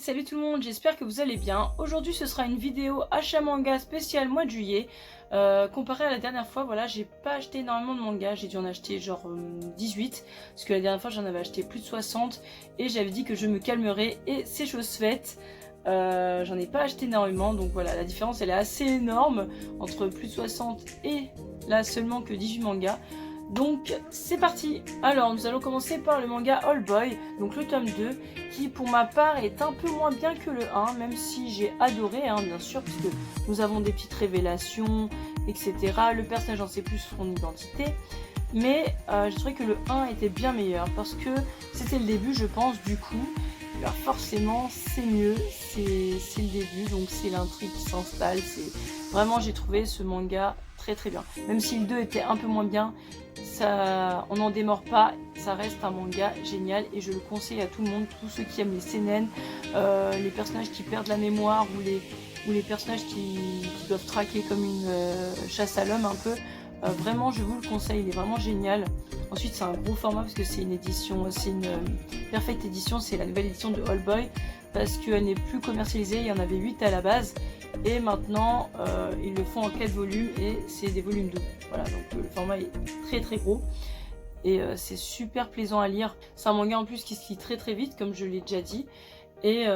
Salut tout le monde, j'espère que vous allez bien. Aujourd'hui ce sera une vidéo achat manga spécial mois de juillet. Comparé à la dernière fois, voilà, j'ai pas acheté énormément de mangas, j'ai dû en acheter genre 18, parce que la dernière fois j'en avais acheté plus de 60 et j'avais dit que je me calmerais et c'est chose faite. J'en ai pas acheté énormément, donc voilà, la différence elle est assez énorme entre plus de 60 et là seulement que 18 mangas. Donc c'est parti. Alors nous allons commencer par le manga All Boy, donc le tome 2, qui pour ma part est un peu moins bien que le 1, même si j'ai adoré bien sûr, puisque nous avons des petites révélations, etc. Le personnage en sait plus son identité, mais je trouvais que le 1 était bien meilleur, parce que c'était le début je pense, du coup, alors forcément c'est mieux, c'est le début, donc c'est l'intrigue qui s'installe, vraiment j'ai trouvé ce manga très bien. Même si le 2 était un peu moins bien, on n'en démord pas, ça reste un manga génial et je le conseille à tout le monde, tous ceux qui aiment les seinen, les personnages qui perdent la mémoire ou les personnages qui doivent traquer comme une chasse à l'homme un peu. Vraiment je vous le conseille, il est vraiment génial. Ensuite c'est un gros format parce que c'est une édition, c'est une perfecte édition, c'est la nouvelle édition de All Boy parce qu'elle n'est plus commercialisée, il y en avait 8 à la base et maintenant ils le font en 4 volumes et c'est des volumes doubles. Voilà, donc le format est très gros et c'est super plaisant à lire. C'est un manga en plus qui se lit très vite comme je l'ai déjà dit. Et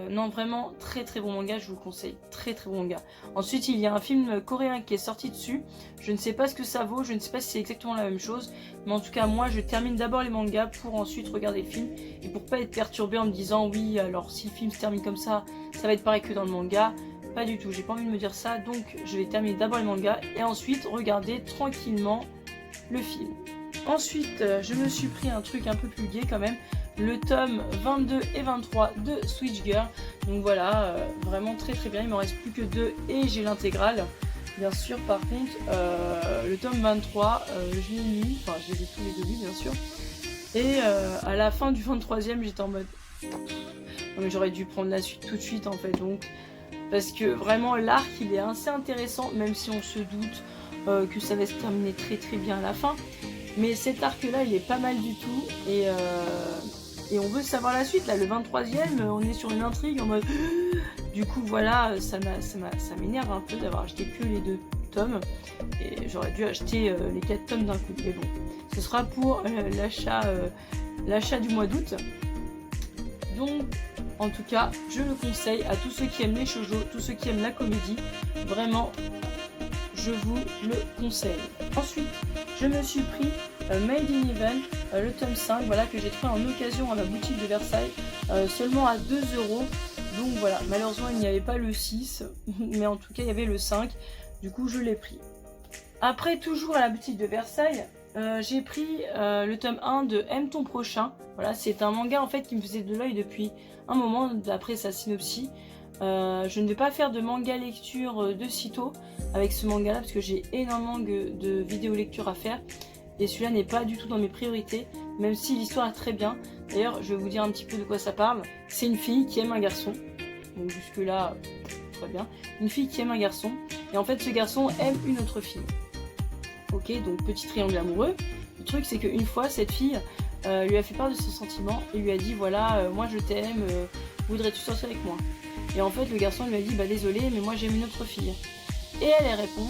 non, vraiment très bon manga, je vous le conseille, très bon manga. Ensuite il y a un film coréen qui est sorti dessus, je ne sais pas ce que ça vaut, je ne sais pas si c'est exactement la même chose, mais en tout cas moi je termine d'abord les mangas pour ensuite regarder le film, et pour pas être perturbée en me disant oui alors si le film se termine comme ça va être pareil que dans le manga, pas du tout, j'ai pas envie de me dire ça, donc je vais terminer d'abord les mangas et ensuite regarder tranquillement le film. Ensuite je me suis pris un truc un peu plus gai quand même, le tome 22 et 23 de Switch Girl. Donc voilà, vraiment très bien, il m'en reste plus que 2 et j'ai l'intégrale. Bien sûr, par contre, le tome 23, je l'ai lu, enfin je les ai tous les deux lus bien sûr. Et à la fin du 23e, j'étais en mode non mais j'aurais dû prendre la suite tout de suite en fait, donc parce que vraiment l'arc il est assez intéressant, même si on se doute que ça va se terminer très bien à la fin. Mais cet arc là il est pas mal du tout et on veut savoir la suite. Là le 23e on est sur une intrigue en mode du coup voilà, ça m'énerve un peu d'avoir acheté que les 2 tomes et j'aurais dû acheter les 4 tomes d'un coup, mais bon ce sera pour l'achat du mois d'août. Donc en tout cas je le conseille à tous ceux qui aiment les shoujo, tous ceux qui aiment la comédie, vraiment je vous le conseille. Ensuite je me suis pris Made in Heaven, le tome 5, voilà, que j'ai trouvé en occasion à la boutique de Versailles, seulement à 2 €. Donc voilà, malheureusement il n'y avait pas le 6, mais en tout cas il y avait le 5, du coup je l'ai pris. Après, toujours à la boutique de Versailles, j'ai pris le tome 1 de Aime ton prochain. Voilà, c'est un manga en fait qui me faisait de l'œil depuis un moment, d'après sa synopsis. Je ne vais pas faire de manga lecture de sitôt avec ce manga là parce que j'ai énormément de vidéos lecture à faire et celui-là n'est pas du tout dans mes priorités, même si l'histoire est très bien. D'ailleurs je vais vous dire un petit peu de quoi ça parle. C'est une fille qui aime un garçon, donc jusque là très bien, une fille qui aime un garçon et en fait ce garçon aime une autre fille. Ok, donc petit triangle amoureux. Le truc c'est qu'une fois cette fille lui a fait part de ses sentiments et lui a dit voilà moi je t'aime, voudrais-tu sortir avec moi? Et en fait le garçon lui a dit bah désolé mais moi j'aime une autre fille. Et elle répond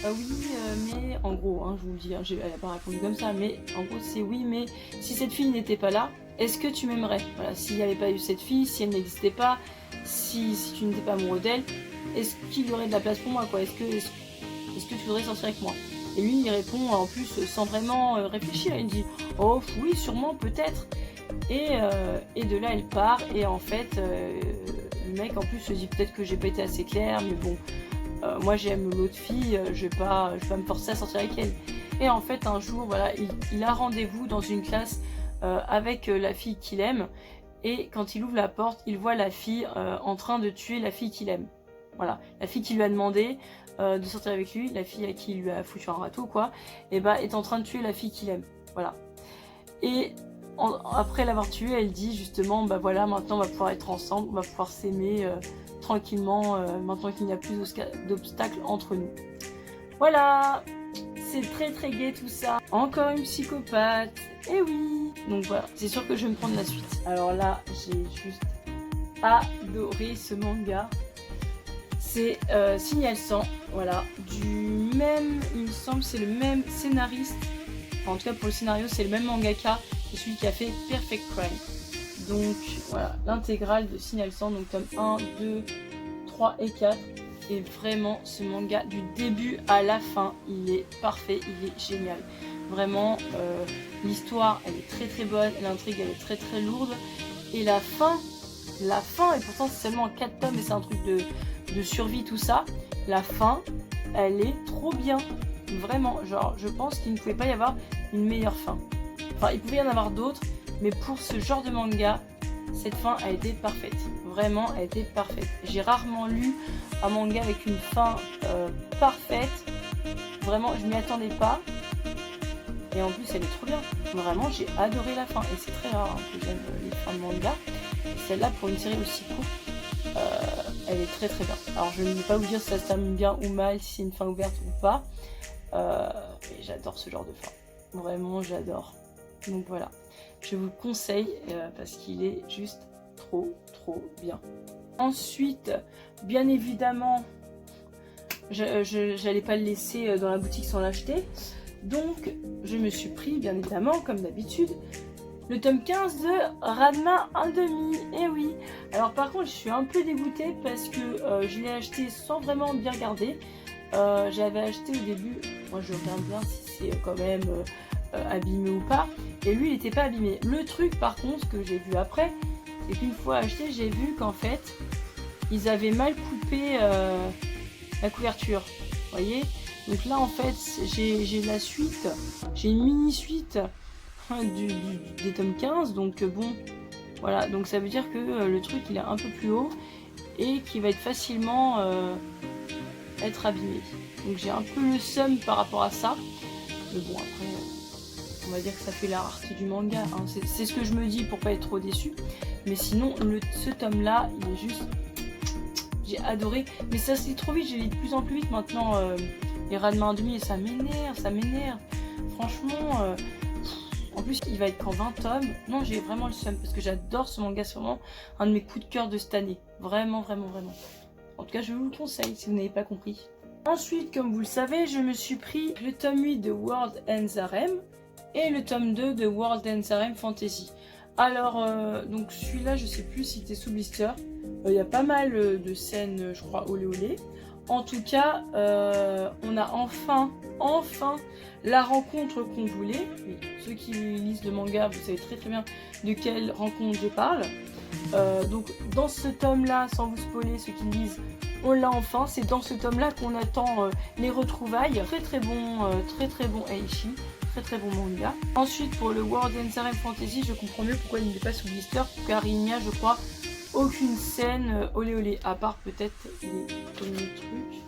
oui mais en gros je vous le dis, elle n'a pas répondu comme ça, mais en gros c'est oui mais si cette fille n'était pas là, est-ce que tu m'aimerais? Voilà, s'il n'y avait pas eu cette fille, si elle n'existait pas, si tu n'étais pas amoureux d'elle, est-ce qu'il y aurait de la place pour moi quoi? Est-ce que tu voudrais sortir avec moi? Et lui il répond en plus sans vraiment réfléchir, il dit oh oui sûrement peut-être. Et de là elle part et en fait le mec en plus se dit peut-être que j'ai pas été assez claire mais bon moi j'aime l'autre fille, je vais pas me forcer à sortir avec elle. Et en fait un jour voilà il a rendez-vous dans une classe avec la fille qu'il aime et quand il ouvre la porte il voit la fille en train de tuer la fille qu'il aime. Voilà, la fille qui lui a demandé de sortir avec lui, la fille à qui il lui a foutu un râteau quoi, et bah est en train de tuer la fille qu'il aime. Voilà. Et après l'avoir tuée, elle dit justement bah voilà maintenant on va pouvoir être ensemble, on va pouvoir s'aimer tranquillement maintenant qu'il n'y a plus d'obstacles entre nous. Voilà, c'est très gai tout ça. Encore une psychopathe, et oui. Donc voilà, c'est sûr que je vais me prendre la suite. Alors là j'ai juste adoré ce manga. C'est Signal 100, voilà, du même, il me semble, c'est le même scénariste, enfin, en tout cas pour le scénario, c'est le même mangaka que celui qui a fait Perfect Crime. Donc voilà, l'intégrale de Signal 100, donc tome 1, 2, 3 et 4. Et vraiment, ce manga, du début à la fin, il est parfait, il est génial. Vraiment, l'histoire, elle est très très bonne, l'intrigue, elle est très très lourde. Et la fin, et pourtant c'est seulement 4 tomes et c'est un truc de survie, tout ça. La fin, elle est trop bien. Vraiment, genre, je pense qu'il ne pouvait pas y avoir une meilleure fin. Enfin, il pouvait y en avoir d'autres, mais pour ce genre de manga, cette fin a été parfaite. Vraiment, elle a été parfaite. J'ai rarement lu un manga avec une fin parfaite. Vraiment, je m'y attendais pas. Et en plus, elle est trop bien. Vraiment, j'ai adoré la fin. Et c'est très rare hein, que j'aime les fins de manga. Et celle-là, pour une série aussi courte, elle est très très bien. Alors, je ne vais pas vous dire si ça se termine bien ou mal, si c'est une fin ouverte ou pas. Mais j'adore ce genre de fin. Vraiment, j'adore. Donc voilà. Je vous le conseille parce qu'il est juste trop bien. Ensuite, bien évidemment, j'allais pas le laisser dans la boutique sans l'acheter. Donc, je me suis pris, bien évidemment, comme d'habitude, le tome 15 de Ranma 1/2. Et oui. Alors par contre, je suis un peu dégoûtée parce que je l'ai acheté sans vraiment bien regarder. J'avais acheté au début, moi je regarde bien si c'est quand même abîmé ou pas. Et lui, il n'était pas abîmé. Le truc, par contre, que j'ai vu après, c'est qu'une fois acheté, j'ai vu qu'en fait, ils avaient mal coupé la couverture. Vous voyez? Donc là, en fait, j'ai la suite, j'ai une mini-suite des tomes 15. Donc bon, voilà. Donc ça veut dire que le truc, il est un peu plus haut et qu'il va être facilement être abîmé. Donc j'ai un peu le seum par rapport à ça. Mais bon, après... on va dire que ça fait la rareté du manga, hein. C'est ce que je me dis pour pas être trop déçu. Mais sinon, ce tome là, il est juste... j'ai adoré. Mais ça se lit trop vite, je lis de plus en plus vite maintenant les Ranma 1/2 et ça m'énerve. Franchement, en plus il va être qu'en 20 tomes. Non, j'ai vraiment le seum parce que j'adore ce manga, c'est vraiment un de mes coups de cœur de cette année. Vraiment. En tout cas, je vous le conseille si vous n'avez pas compris. Ensuite, comme vous le savez, je me suis pris le tome 8 de World Ends Harem et le tome 2 de World Ends Harem Fantasy. Alors, donc celui-là, je sais plus si c'était sous blister. Il y a pas mal de scènes, je crois, olé olé. En tout cas, on a enfin la rencontre qu'on voulait. Oui, ceux qui lisent le manga, vous savez très bien de quelle rencontre je parle. Donc, dans ce tome-là, sans vous spoiler, ceux qui lisent, on l'a enfin. C'est dans ce tome-là qu'on attend les retrouvailles. Très bon Eishi. Très bon manga. Ensuite, pour le World Ends Harem Fantasy, je comprends mieux pourquoi il n'est pas sous blister, car il n'y a, je crois, aucune scène olé olé, à part peut-être les premiers trucs.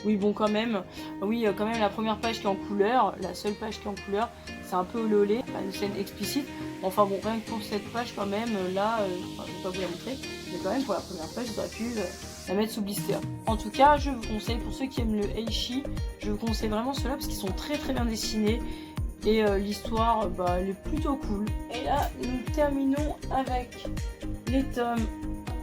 Oui, bon, quand même. Oui, quand même, la première page qui est en couleur, la seule page qui est en couleur, c'est un peu olé olé, pas une scène explicite. Enfin bon, rien que pour cette page, quand même, là, enfin, je vais pas vous la montrer, mais quand même, pour la première page, j'aurais pu la mettre sous blister. En tout cas, je vous conseille, pour ceux qui aiment le Eishi, je vous conseille vraiment ceux-là parce qu'ils sont très bien dessinés et l'histoire, elle est plutôt cool. Et là, nous terminons avec les tomes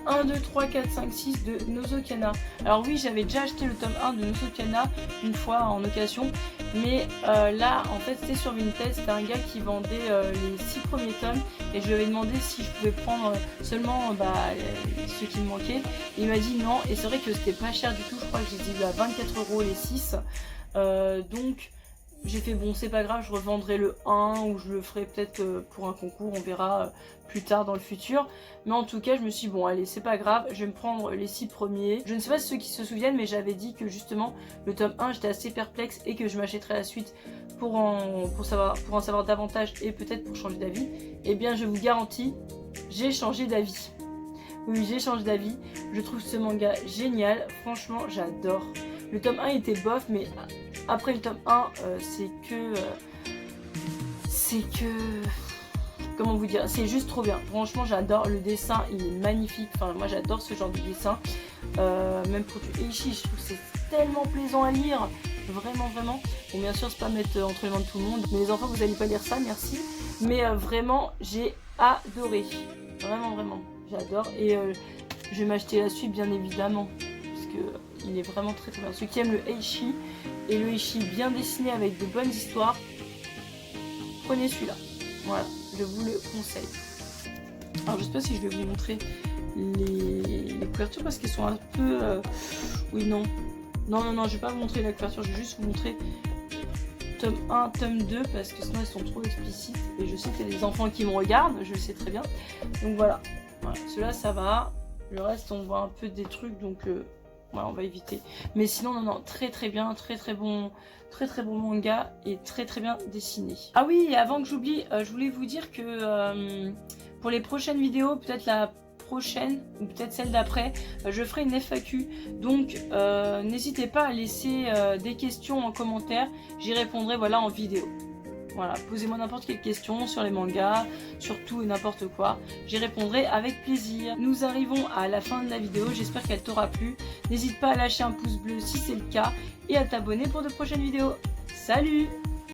1, 2, 3, 4, 5, 6 de Nozokana. Alors oui, j'avais déjà acheté le tome 1 de Nozokana une fois en occasion, mais là, en fait, c'était sur Vinted, c'était un gars qui vendait les 6 premiers tomes, et je lui avais demandé si je pouvais prendre seulement ceux qui me manquaient. Et il m'a dit non, et c'est vrai que c'était pas cher du tout, je crois que j'ai dit à 24 € les 6, donc... j'ai fait bon, c'est pas grave, je revendrai le 1 ou je le ferai peut-être pour un concours, on verra plus tard dans le futur. Mais en tout cas, je me suis dit, bon allez, c'est pas grave, je vais me prendre les 6 premiers. Je ne sais pas si ceux qui se souviennent, mais j'avais dit que justement, le tome 1, j'étais assez perplexe et que je m'achèterais la suite pour en savoir davantage et peut-être pour changer d'avis. Eh bien, je vous garantis, j'ai changé d'avis. Oui, j'ai changé d'avis. Je trouve ce manga génial, franchement, j'adore. Le tome 1 était bof, mais... après le tome 1, c'est que... comment vous dire, c'est juste trop bien. Franchement, j'adore le dessin, il est magnifique. Enfin, moi, j'adore ce genre de dessin. Même pour du Eishi, je trouve que c'est tellement plaisant à lire. Vraiment. Bon, bien sûr, c'est pas mettre entre les mains de tout le monde. Mais les enfants, vous n'allez pas lire ça, merci. Mais vraiment, j'ai adoré. Vraiment. j'adore. Et je vais m'acheter la suite bien évidemment, parce que il est vraiment très très bien. Ceux qui aiment le Eishi, et le Eishi bien dessiné avec de bonnes histoires, prenez celui-là. Voilà, je vous le conseille. Alors je sais pas si je vais vous montrer les couvertures parce qu'elles sont un peu... Oui, non. Non, je vais pas vous montrer la couverture, je vais juste vous montrer tome 1, tome 2 parce que sinon elles sont trop explicites. Et je sais qu'il y a des enfants qui me regardent, je le sais très bien. Donc voilà, ceux-là ça va. Le reste on voit un peu des trucs donc voilà, on va éviter. Mais sinon non, très très bien, très bon manga et très bien dessiné. Ah oui, et avant que j'oublie, je voulais vous dire que pour les prochaines vidéos, peut-être la prochaine ou peut-être celle d'après, je ferai une FAQ. Donc n'hésitez pas à laisser des questions en commentaire, j'y répondrai voilà en vidéo. Voilà, posez-moi n'importe quelle question sur les mangas, sur tout et n'importe quoi. J'y répondrai avec plaisir. Nous arrivons à la fin de la vidéo, j'espère qu'elle t'aura plu. N'hésite pas à lâcher un pouce bleu si c'est le cas et à t'abonner pour de prochaines vidéos. Salut!